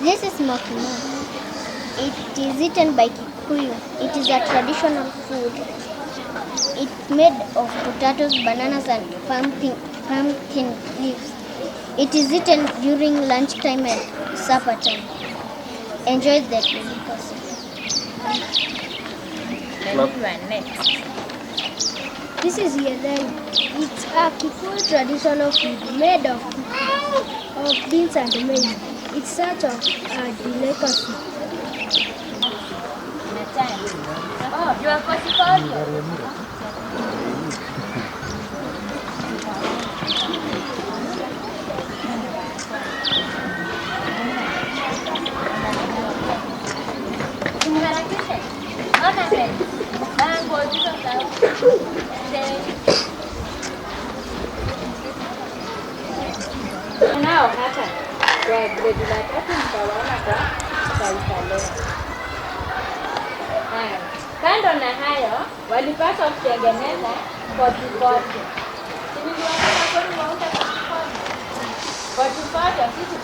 This is MOLO. It is eaten by Kikuyu. It is a traditional food. It's made of potatoes, bananas, and pumpkin leaves. It is eaten during lunchtime and supper time. Enjoy the delicacy. This is yellow. It's a Kikuyu traditional food made of beans and maize. It's such a delicacy. Oh, you are possible. Now hapa kwa grade la 3 mtaona kwa taifa leo. Kando na hayo walipaswa kutengeneza kopi. Sisi